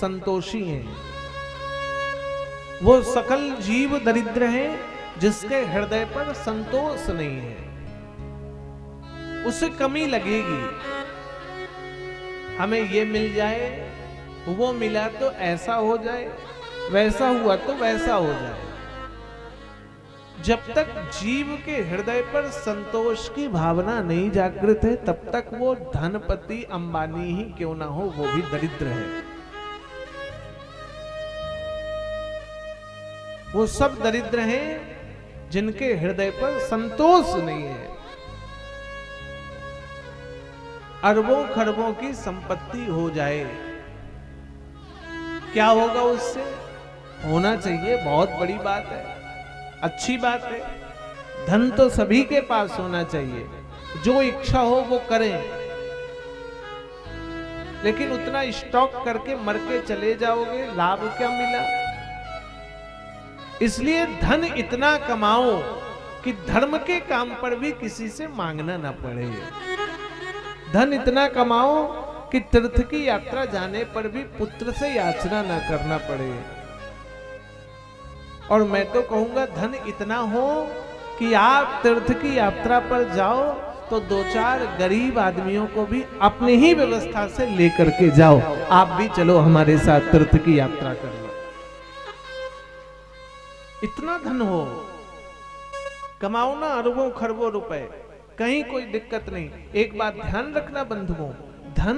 संतोषी हैं। वो सकल जीव दरिद्र हैं जिसके हृदय पर संतोष नहीं है, उसे कमी लगेगी। हमें ये मिल जाए, वो मिला तो ऐसा हो जाए, वैसा हुआ तो वैसा हो जाए। जब तक जीव के हृदय पर संतोष की भावना नहीं जागृत है, तब तक वो धनपति अंबानी ही क्यों ना हो, वो भी दरिद्र है। वो सब दरिद्र हैं जिनके हृदय पर संतोष नहीं है। अरबों खरबों की संपत्ति हो जाए, क्या होगा उससे? होना चाहिए, बहुत बड़ी बात है, अच्छी बात है। धन तो सभी के पास होना चाहिए, जो इच्छा हो वो करें, लेकिन उतना स्टॉक करके मर के चले जाओगे, लाभ क्या मिला? इसलिए धन इतना कमाओ कि धर्म के काम पर भी किसी से मांगना ना पड़े। धन इतना कमाओ कि तीर्थ की यात्रा जाने पर भी पुत्र से याचना ना करना पड़े। और मैं तो कहूंगा धन इतना हो कि आप तीर्थ की यात्रा पर जाओ तो दो चार गरीब आदमियों को भी अपनी ही व्यवस्था से लेकर के जाओ, आप भी चलो हमारे साथ तीर्थ की यात्रा कर लो। इतना धन हो, कमाओ ना अरबों खरबों रुपए, कहीं कोई दिक्कत नहीं। एक बात ध्यान रखना बंधुओं, धन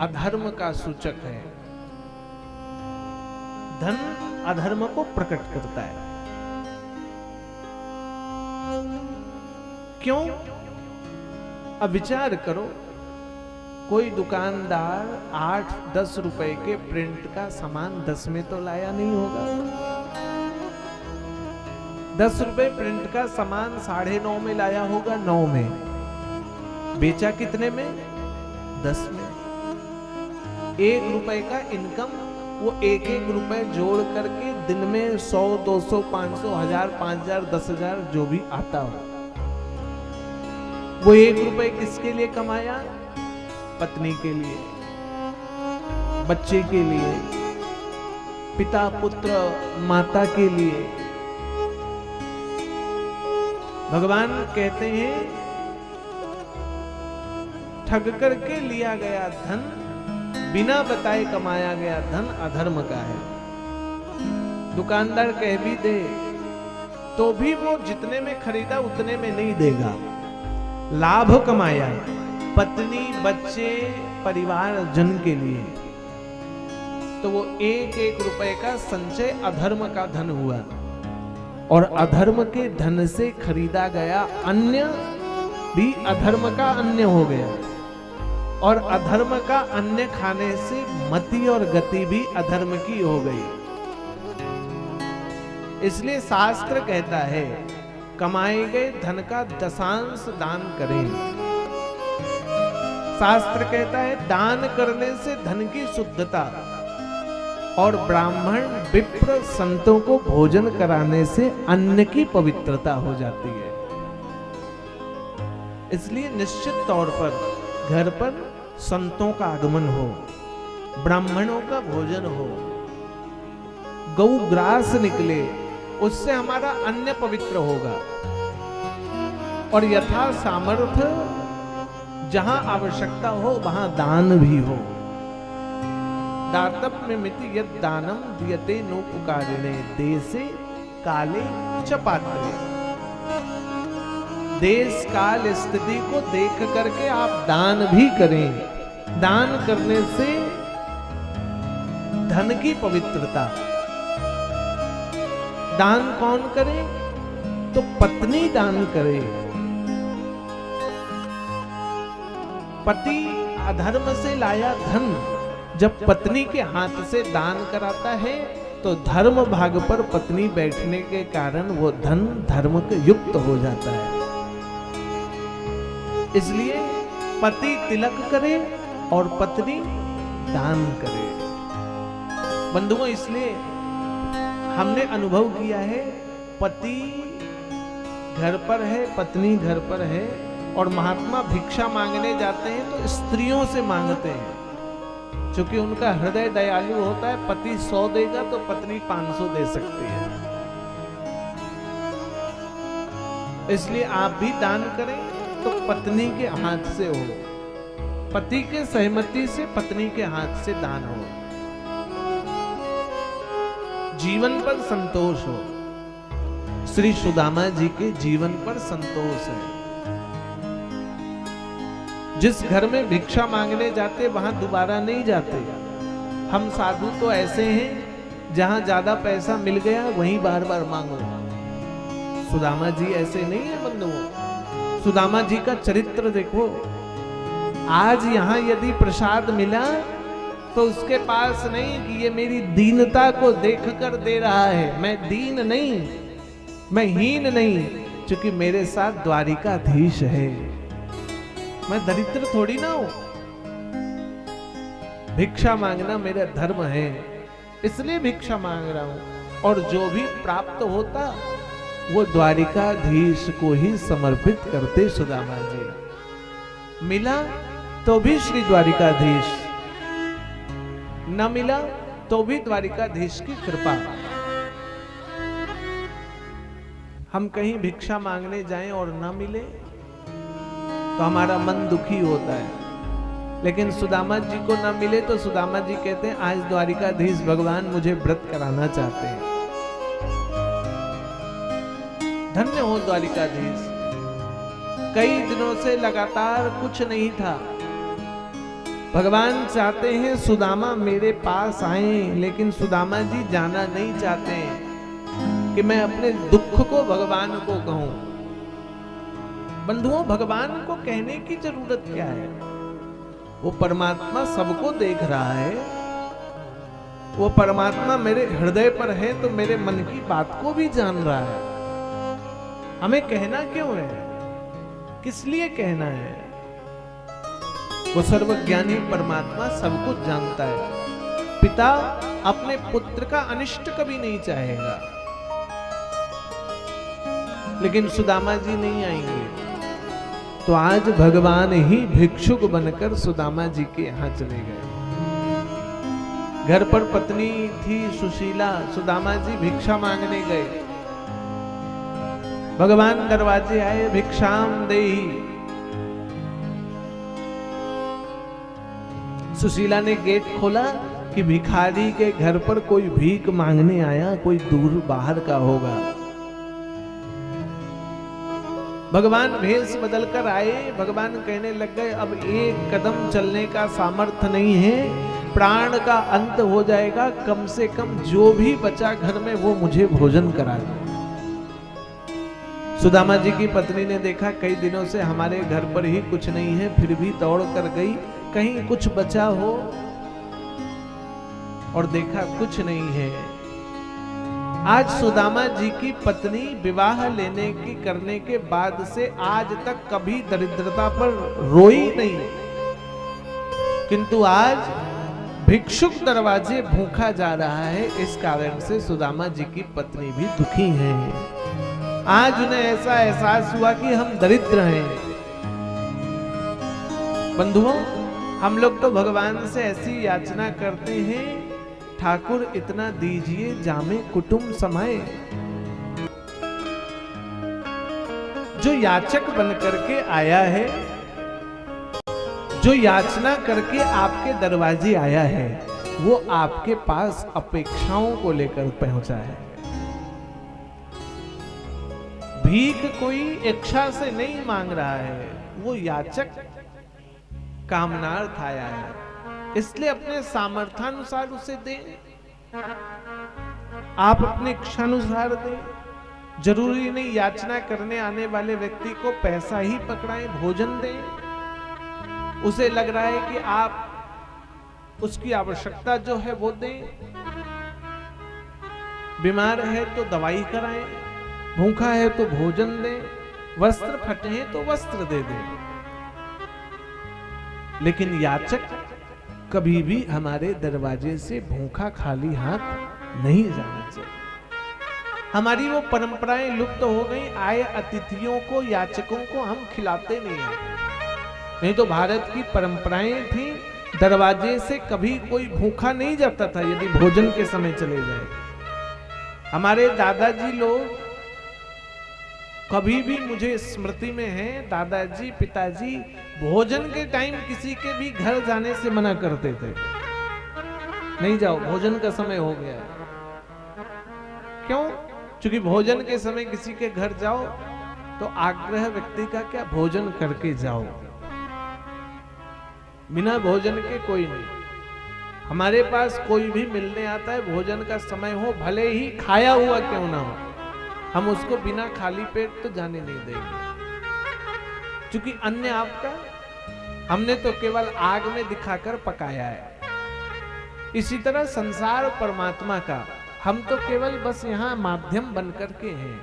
अधर्म का सूचक है। धन अधर्म को प्रकट करता है। क्यों? अब विचार करो, कोई दुकानदार 8-10 रुपए के प्रिंट का सामान 10 में तो लाया नहीं होगा। 10 रुपए प्रिंट का सामान 9.5 में लाया होगा, 9 में बेचा, कितने में? 10 में। 1 रुपए का इनकम, वो 1-1 रुपए जोड़ करके दिन में 100, 200, 500, 1000, 5000, 10,000 जो भी आता हो, वो 1 रुपए किसके लिए कमाया? पत्नी के लिए, बच्चे के लिए, पिता पुत्र माता के लिए। भगवान कहते हैं ठग करके लिया गया धन, बिना बताए कमाया गया धन अधर्म का है। दुकानदार कह भी दे तो भी वो जितने में खरीदा उतने में नहीं देगा। लाभ कमाया पत्नी बच्चे परिवार जन के लिए, तो वो 1-1 रुपए का संचय अधर्म का धन हुआ। और अधर्म के धन से खरीदा गया अन्य भी अधर्म का अन्य हो गया। और अधर्म का अन्य खाने से मति और गति भी अधर्म की हो गई। इसलिए शास्त्र कहता है कमाए गए धन का दशांश दान करें। शास्त्र कहता है दान करने से धन की शुद्धता, और ब्राह्मण विप्र संतों को भोजन कराने से अन्न की पवित्रता हो जाती है। इसलिए निश्चित तौर पर घर पर संतों का आगमन हो, ब्राह्मणों का भोजन हो, गौ ग्रास निकले, उससे हमारा अन्न पवित्र होगा। और यथा सामर्थ्य जहां आवश्यकता हो वहां दान भी हो। दातव्य मिति यद दानम दियते नोपकारिणे देशे काले च पात्रे। देश काल स्थिति को देख करके आप दान भी करें। दान करने से धन की पवित्रता। दान कौन करे? तो पत्नी दान करे। पति अधर्म से लाया धन जब पत्नी के हाथ से दान कराता है तो धर्म भाग पर पत्नी बैठने के कारण वो धन धर्म के युक्त हो जाता है। इसलिए पति तिलक करे और पत्नी दान करे। बंधुओं, इसलिए हमने अनुभव किया है, पति घर पर है, पत्नी घर पर है, और महात्मा भिक्षा मांगने जाते हैं तो स्त्रियों से मांगते हैं। क्योंकि उनका हृदय दयालु होता है। पति 100 देगा तो पत्नी 500 दे सकती है। इसलिए आप भी दान करें तो पत्नी के हाथ से हो, पति के सहमति से पत्नी के हाथ से दान हो, जीवन पर संतोष हो। श्री सुदामा जी के जीवन पर संतोष है। जिस घर में भिक्षा मांगने जाते वहां दोबारा नहीं जाते। हम साधु तो ऐसे हैं जहां ज्यादा पैसा मिल गया वहीं बार बार मांगो। सुदामा जी ऐसे नहीं है बंधुओं। सुदामा जी का चरित्र देखो। आज यहां यदि प्रसाद मिला तो उसके पास नहीं कि ये मेरी दीनता को देखकर दे रहा है। मैं दीन नहीं, मैं हीन नहीं, क्योंकि मेरे साथ द्वारिकाधीश है। मैं दरिद्र थोड़ी ना हूं। भिक्षा मांगना मेरा धर्म है, इसलिए भिक्षा मांग रहा हूं। और जो भी प्राप्त होता वो द्वारिकाधीश को ही समर्पित करते सुदामा जी। मिला तो भी श्री द्वारिकाधीश, न मिला तो भी द्वारिकाधीश की कृपा। हम कहीं भिक्षा मांगने जाएं और न मिले तो हमारा मन दुखी होता है। लेकिन सुदामा जी को न मिले तो सुदामा जी कहते हैं आज द्वारिकाधीश भगवान मुझे व्रत कराना चाहते हैं। धन्य हो द्वारिकाधीश। कई दिनों से लगातार कुछ नहीं था। भगवान चाहते हैं सुदामा मेरे पास आए, लेकिन सुदामा जी जाना नहीं चाहते हैं कि मैं अपने दुख को भगवान को कहूं। बंधुओं, भगवान को कहने की जरूरत क्या है? वो परमात्मा सबको देख रहा है। वो परमात्मा मेरे हृदय पर है तो मेरे मन की बात को भी जान रहा है। हमें कहना क्यों है? किस लिए कहना है? वो सर्वज्ञानी परमात्मा सब कुछ जानता है। पिता अपने पुत्र का अनिष्ट कभी नहीं चाहेगा। लेकिन सुदामा जी नहीं आएंगे तो आज भगवान ही भिक्षुक बनकर सुदामा जी के यहां चले गए। घर पर पत्नी थी सुशीला, सुदामा जी भिक्षा मांगने गए। भगवान दरवाजे आए, भिक्षाम देहि। सुशीला ने गेट खोला कि भिखारी के घर पर कोई भीख मांगने आया, कोई दूर बाहर का होगा। भगवान भेष बदल कर आए। भगवान कहने लग गए अब एक कदम चलने का सामर्थ्य नहीं है, प्राण का अंत हो जाएगा, कम से कम जो भी बचा घर में वो मुझे भोजन करा दो। सुदामा जी की पत्नी ने देखा कई दिनों से हमारे घर पर ही कुछ नहीं है, फिर भी दौड़ कर गई कहीं कुछ बचा हो, और देखा कुछ नहीं है। आज सुदामा जी की पत्नी विवाह लेने की करने के बाद से आज तक कभी दरिद्रता पर रोई नहीं, किंतु आज भिक्षुक दरवाजे भूखा जा रहा है। इस कारण से सुदामा जी की पत्नी भी दुखी है। आज उन्हें ऐसा एहसास हुआ कि हम दरिद्र हैं। बंधुओं, हम लोग तो भगवान से ऐसी याचना करते हैं, ठाकुर इतना दीजिए जामे कुटुंब समाए। जो याचक बन करके आया है, जो याचना करके आपके दरवाजे आया है, वो आपके पास अपेक्षाओं को लेकर पहुंचा है। भीख कोई इच्छा से नहीं मांग रहा है, वो याचक कामनार्थ आया है, इसलिए अपने सामर्थ्यानुसार उसे दें। आप अपने इच्छानुसार दें। जरूरी नहीं याचना करने आने वाले व्यक्ति को पैसा ही पकड़ाएं, भोजन दें। उसे लग रहा है कि आप उसकी आवश्यकता जो है वो दें। बीमार है तो दवाई कराएं, भूखा है तो भोजन दें, वस्त्र फटे हैं तो वस्त्र दे दें। लेकिन याचक कभी भी हमारे दरवाजे से भूखा खाली हाथ नहीं जाना चाहिए। हमारी वो परंपराएं लुप्त हो गई। आए अतिथियों को, याचकों को हम खिलाते नहीं हैं। नहीं तो भारत की परंपराएं थी, दरवाजे से कभी कोई भूखा नहीं जाता था यदि भोजन के समय चले जाए। हमारे दादाजी लोग कभी भी मुझे स्मृति में है, दादाजी पिताजी भोजन के टाइम किसी के भी घर जाने से मना करते थे, नहीं जाओ भोजन का समय हो गया है। क्यों? क्योंकि भोजन के समय किसी के घर जाओ तो आग्रह व्यक्ति का क्या, भोजन करके जाओ, बिना भोजन के कोई नहीं। हमारे पास कोई भी मिलने आता है, भोजन का समय हो, भले ही खाया हुआ क्यों ना हो, हम उसको बिना खाली पेट तो जाने नहीं देंगे, क्योंकि अन्य आपका, हमने तो केवल आग में दिखाकर पकाया है। इसी तरह संसार परमात्मा का, हम तो केवल बस यहां माध्यम बनकर के हैं।